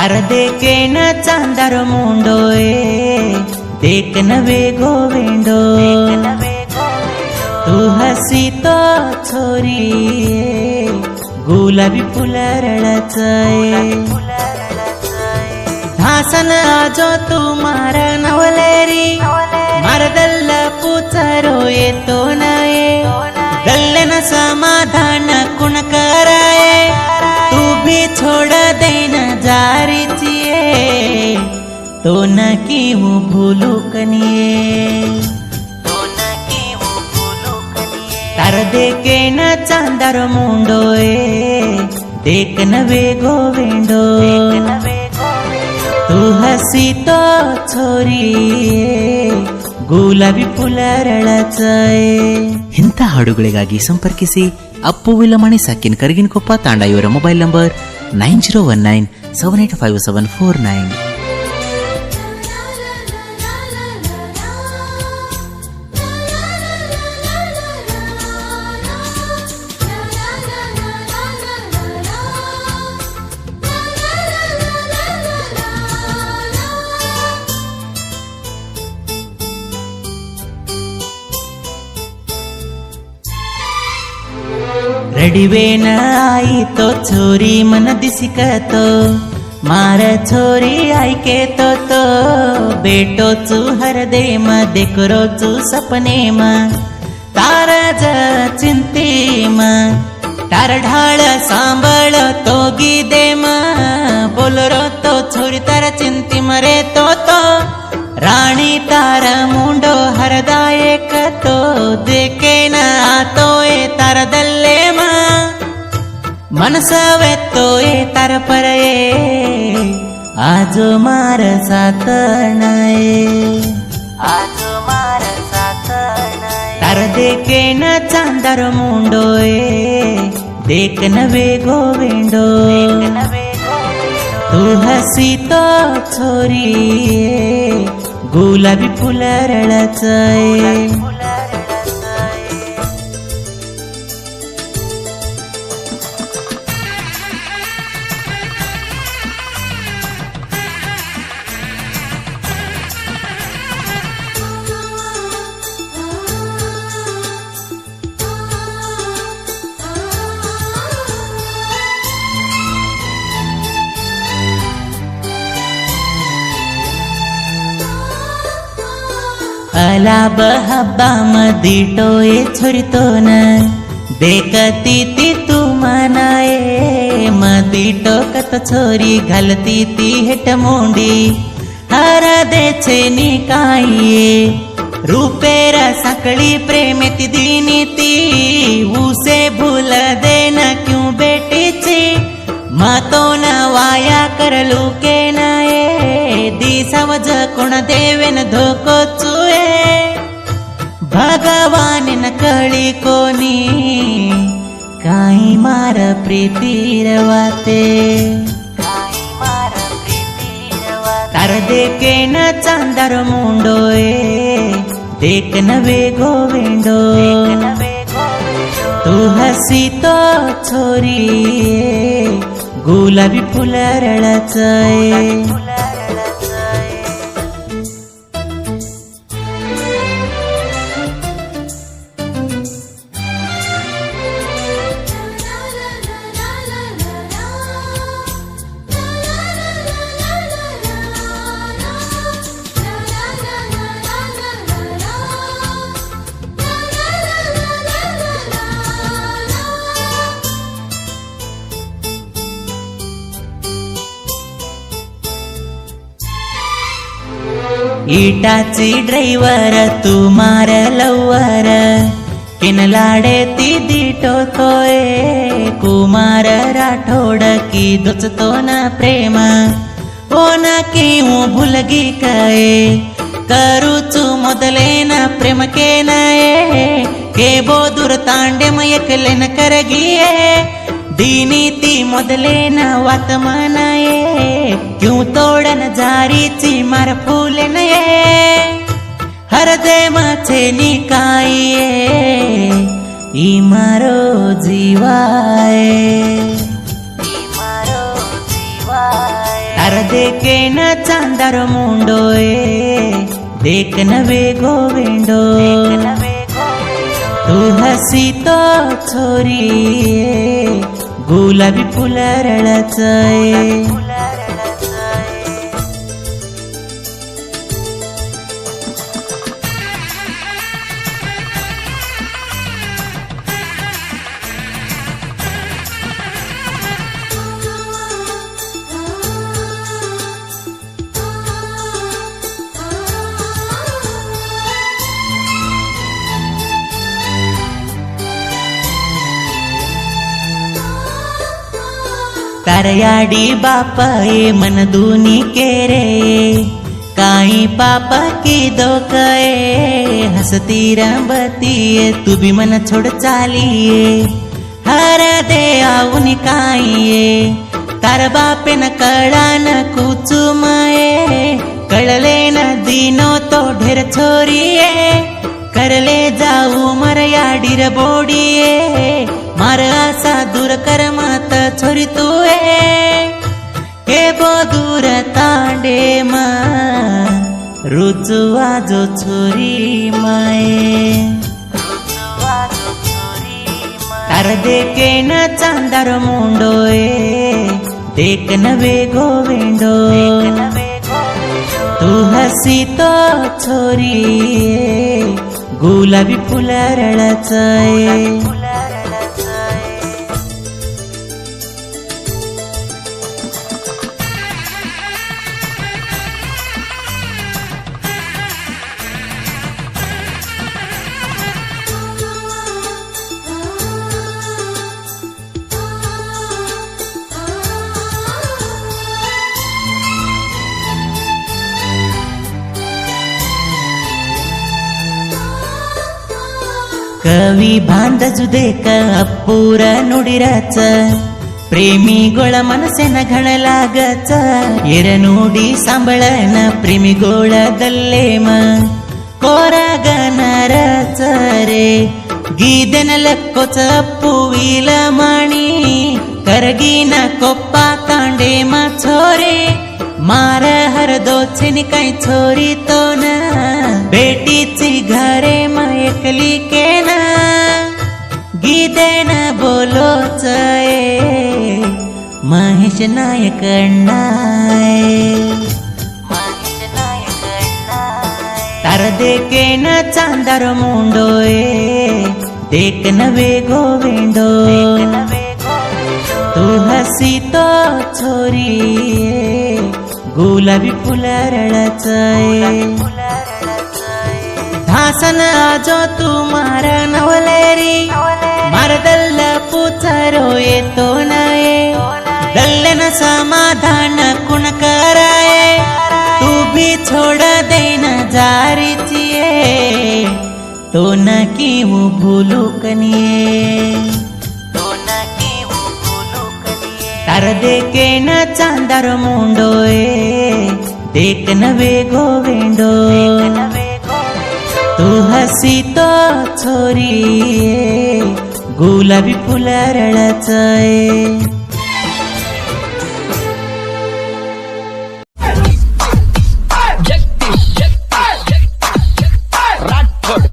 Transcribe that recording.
तार देखे न चांदार मुंडोए देख न वेगो वेंडो तू हसी तो छोरी गुलाबी फुलरळाचय धासन आजो तू मार नवलेरी मारदल्ल पुचारो येतो नये गल्लन समाधान कुण कराये तू भी छोड़ देना जारीची तो न की हूँ भूलू कनिये तार देखे न चांदार मुंडोए देख न वेगो वेंडो तू हसी तो छोरी ಗುಲಾಬಿ ಫುಲರಳಚೈ. ಇಂಥ ಹಾಡುಗಳಿಗಾಗಿ ಸಂಪರ್ಕಿಸಿ ಅಪ್ಪು ವಿಲಮಣಿ ಸಾಕಿನ್ ಕರಗಿನಕೊಪ್ಪ ತಾಂಡ. ಇವರ ಮೊಬೈಲ್ ನಂಬರ್ 9019785749. रडिवेन आई तो छोरी मन दिसिकतो मार छोरी ऐके तो बेटो चू हरदे म देखरो चू सपने म तार ज चिंते म तार ढाळ सांभळ तो गीदे म बोलरो तो छोरी तार चिंती मरे तो राणी तार मुंडो हरदायक तो देखे न आतो ए तार दल्ले मा मनसवेतोय तार परये आजो मार सातनाये तार देखे न चांदार मुंडोए देख न वेगो वेंडो तू हसी तो छोरी गुलाबी फुलरळाचय. अला बहब्बा मदी टोए छोरितो न देखती ती तू मनाए मदी टोकत छोरी घालती ती हेट मोंडी हर देछे निकाये रूपेर साकळी प्रेमेती दीनी ती उसे भूल देना क्यों बेटीची मातो न वाया करलू के नाये दी समज कोण देवेन धोको चुए भगवान न कळी कोणी काही मार प्रीतीरवाते तार देखे न चांदार मुंडोए देख न वेगो वेंडो तू हसी तो छोरी गुलाबी फुलरळाचय. इटाची ड्रायव्हर तू मार लवर किन लाडे ती दिटो तोय कुमार राठोड की दुचतो ना प्रेम ओ ना की हूँ भूलगी कये करूचू मोदले ना प्रेम के नये के बोदूर तांडे मयकले न करगिये दीनी ती मोदले न वात मनाये क्यों तोडन जारीची मार फूले नये हरदे माछे निकाये ई मारो जीवाए तार देखे न चांदार मुंडोए देख न वेगो वेंडो तू हसी तो छोरी गुलाबी फुलरळचय करयाडी बापा ये मन दूनी के रे काई पापा की दो कए हसती रंबती तू भी मन छोड़ चालिए हर दे आउनी काईये तार बापे न कळा न कुचू माये कळले न दिनो तो ढेर छोरिये करले जाऊ मरयाडीर बोडिये मार आसा दूर कर मात छोरी तू हे बो दूर तांडे मा रुचुआ जो छोरी माए तार देखे न चांदार मुंडोए देख न वेगो वेंडो तू हसी तो छोरी गुलाबी फुलरळचय कवी ಬಾಂಧಜುದೇಕ ಅಪ್ಪೂರ ನುಡಿರಚ ಪ್ರೇಮಿಗಳ ಮನಸ್ಸಿನ ಘಳಲಾಗಚ ಎರ ನುಡಿ ಸಂಬಳನ ಪ್ರೇಮಿಗೋಳದಲ್ಲೇಮ ಕೋರಗನರಚರೆ ಗೀದೆನ ಲೆಕ್ಕೊಚ ಅಪ್ಪುವಿಲ ಮಣಿ करगीन कोप्पा तांडे मा छोरे मार हर दो छिनकाई छोरी तो न बेटीची घरे मा एकली के ना गीते न बोलो चये महेश नायक तार देखे न चांदार मुंडोए देख न वेगो वेंडो तू हसी तो छोरी गुलाबी फुलरळचय धासन आजो तू मार नवलेरी मार दल्ल पुचरो येतो नये दल्लन समाधान कुण कराये तू भी छोड़ देना जारीचिये तो न की वो भूलू कनिये तार देखे न चांदार मुंडोए देख न वेगो वेंडो तू हसी तो छोरी गुलाबी फुलरळचय